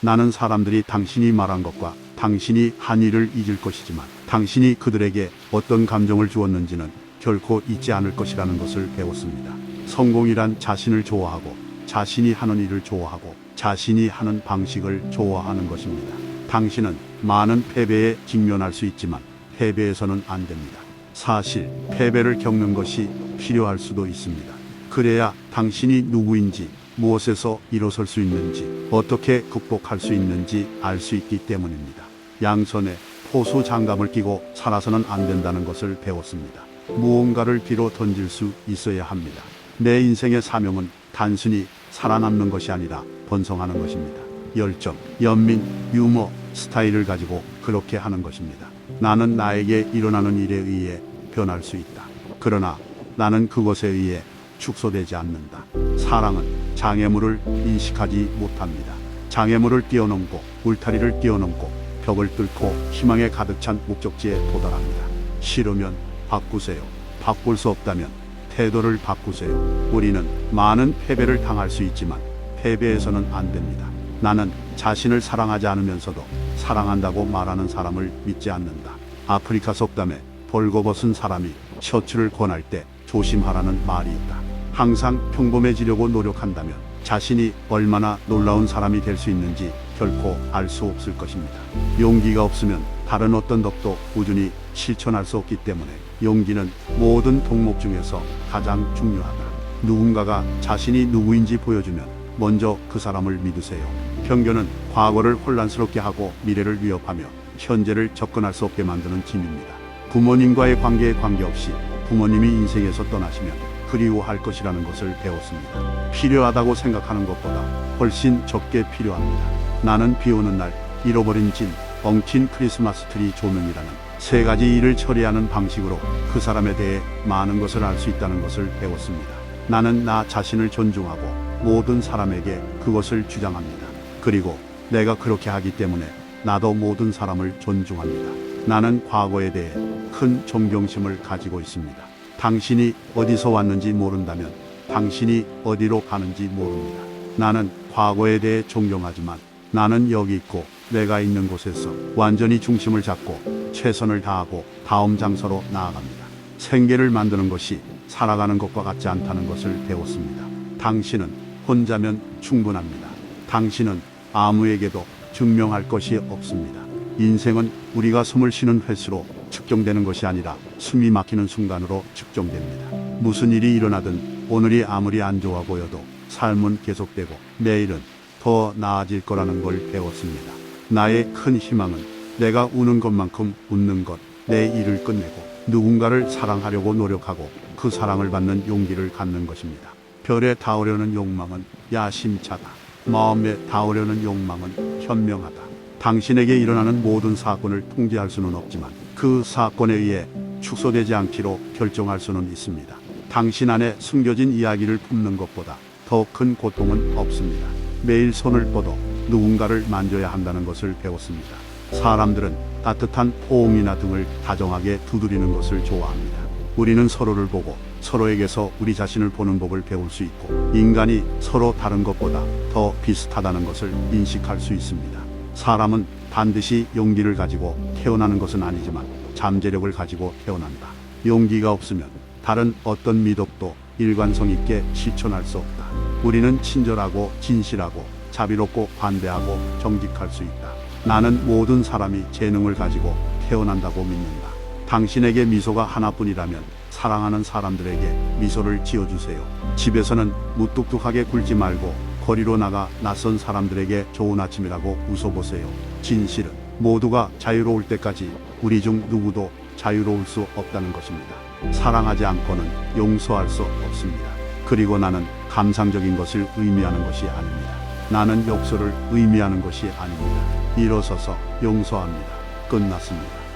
나는 사람들이 당신이 말한 것과 당신이 한 일을 잊을 것이지만 당신이 그들에게 어떤 감정을 주었는지는 결코 잊지 않을 것이라는 것을 배웠습니다. 성공이란 자신을 좋아하고 자신이 하는 일을 좋아하고 자신이 하는 방식을 좋아하는 것입니다. 당신은 많은 패배에 직면할 수 있지만 패배해서는 안 됩니다. 사실 패배를 겪는 것이 필요할 수도 있습니다. 그래야 당신이 누구인지, 무엇에서 일어설 수 있는지, 어떻게 극복할 수 있는지 알 수 있기 때문입니다. 양손에 포수 장갑을 끼고 살아서는 안 된다는 것을 배웠습니다. 무언가를 뒤로 던질 수 있어야 합니다. 내 인생의 사명은 단순히 살아남는 것이 아니라 번성하는 것입니다. 열정, 연민, 유머, 스타일을 가지고 그렇게 하는 것입니다. 나는 나에게 일어나는 일에 의해 변할 수 있다. 그러나 나는 그것에 의해 축소되지 않는다. 사랑은 장애물을 인식하지 못합니다. 장애물을 뛰어넘고 울타리를 뛰어넘고 벽을 뚫고 희망에 가득 찬 목적지에 도달합니다. 싫으면 바꾸세요. 바꿀 수 없다면 태도를 바꾸세요. 우리는 많은 패배를 당할 수 있지만 패배해서는 안 됩니다. 나는 자신을 사랑하지 않으면서도 사랑한다고 말하는 사람을 믿지 않는다. 아프리카 속담에 벌거벗은 사람이 셔츠를 권할 때 조심하라는 말이 있다. 항상 평범해지려고 노력한다면 자신이 얼마나 놀라운 사람이 될 수 있는지 결코 알 수 없을 것입니다. 용기가 없으면 다른 어떤 덕도 꾸준히 실천할 수 없기 때문에 용기는 모든 덕목 중에서 가장 중요하다. 누군가가 자신이 누구인지 보여주면 먼저 그 사람을 믿으세요. 편견은 과거를 혼란스럽게 하고 미래를 위협하며 현재를 접근할 수 없게 만드는 짐입니다. 부모님과의 관계에 관계없이 부모님이 인생에서 떠나시면 그리워할 것이라는 것을 배웠습니다. 필요하다고 생각하는 것보다 훨씬 적게 필요합니다. 나는 비 오는 날, 잃어버린 진, 엉킨 크리스마스 트리 조명이라는 세 가지 일을 처리하는 방식으로 그 사람에 대해 많은 것을 알 수 있다는 것을 배웠습니다. 나는 나 자신을 존중하고 모든 사람에게 그것을 주장합니다. 그리고 내가 그렇게 하기 때문에 나도 모든 사람을 존중합니다. 나는 과거에 대해 큰 존경심을 가지고 있습니다. 당신이 어디서 왔는지 모른다면 당신이 어디로 가는지 모릅니다. 나는 과거에 대해 존경하지만 나는 여기 있고 내가 있는 곳에서 완전히 중심을 잡고 최선을 다하고 다음 장소로 나아갑니다. 생계를 만드는 것이 살아가는 것과 같지 않다는 것을 배웠습니다. 당신은 혼자면 충분합니다. 당신은 아무에게도 증명할 것이 없습니다. 인생은 우리가 숨을 쉬는 횟수로 측정되는 것이 아니라 숨이 막히는 순간으로 측정됩니다. 무슨 일이 일어나든 오늘이 아무리 안 좋아 보여도 삶은 계속되고 내일은 더 나아질 거라는 걸 배웠습니다. 나의 큰 희망은 내가 우는 것만큼 웃는 것, 내 일을 끝내고 누군가를 사랑하려고 노력하고 그 사랑을 받는 용기를 갖는 것입니다. 별에 닿으려는 욕망은 야심차다. 마음에 닿으려는 욕망은 현명하다. 당신에게 일어나는 모든 사건을 통제할 수는 없지만 그 사건에 의해 축소되지 않기로 결정할 수는 있습니다. 당신 안에 숨겨진 이야기를 품는 것보다 더 큰 고통은 없습니다. 매일 손을 뻗어 누군가를 만져야 한다는 것을 배웠습니다. 사람들은 따뜻한 포옹이나 등을 다정하게 두드리는 것을 좋아합니다. 우리는 서로를 보고 서로에게서 우리 자신을 보는 법을 배울 수 있고 인간이 서로 다른 것보다 더 비슷하다는 것을 인식할 수 있습니다. 사람은 반드시 용기를 가지고 태어나는 것은 아니지만 잠재력을 가지고 태어난다. 용기가 없으면 다른 어떤 미덕도 일관성 있게 실천할 수 없다. 우리는 친절하고 진실하고 자비롭고 관대하고 정직할 수 있다. 나는 모든 사람이 재능을 가지고 태어난다고 믿는다. 당신에게 미소가 하나뿐이라면 사랑하는 사람들에게 미소를 지어주세요. 집에서는 무뚝뚝하게 굴지 말고 거리로 나가 낯선 사람들에게 좋은 아침이라고 웃어보세요. 진실은 모두가 자유로울 때까지 우리 중 누구도 자유로울 수 없다는 것입니다. 사랑하지 않고는 용서할 수 없습니다. 그리고 나는 감상적인 것을 의미하는 것이 아닙니다. 나는 욕설을 의미하는 것이 아닙니다. 일어서서 용서합니다. 끝났습니다.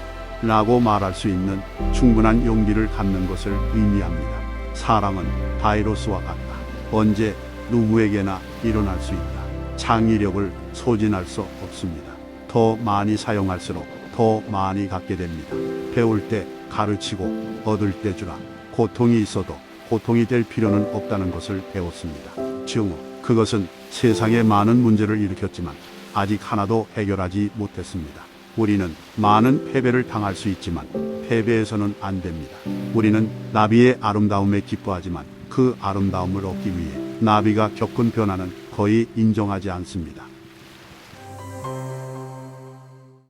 라고 말할 수 있는 충분한 용기를 갖는 것을 의미합니다. 사랑은 바이러스와 같다. 언제 누구에게나 일어날 수 있다. 창의력을 소진할 수 없습니다. 더 많이 사용할수록 더 많이 갖게 됩니다. 배울 때 가르치고 얻을 때 주라. 고통이 있어도 고통이 될 필요는 없다는 것을 배웠습니다. 증오, 그것은 세상에 많은 문제를 일으켰지만 아직 하나도 해결하지 못했습니다. 우리는 많은 패배를 당할 수 있지만 패배해서는 안 됩니다. 우리는 나비의 아름다움에 기뻐하지만 그 아름다움을 얻기 위해 나비가 겪은 변화는 거의 인정하지 않습니다.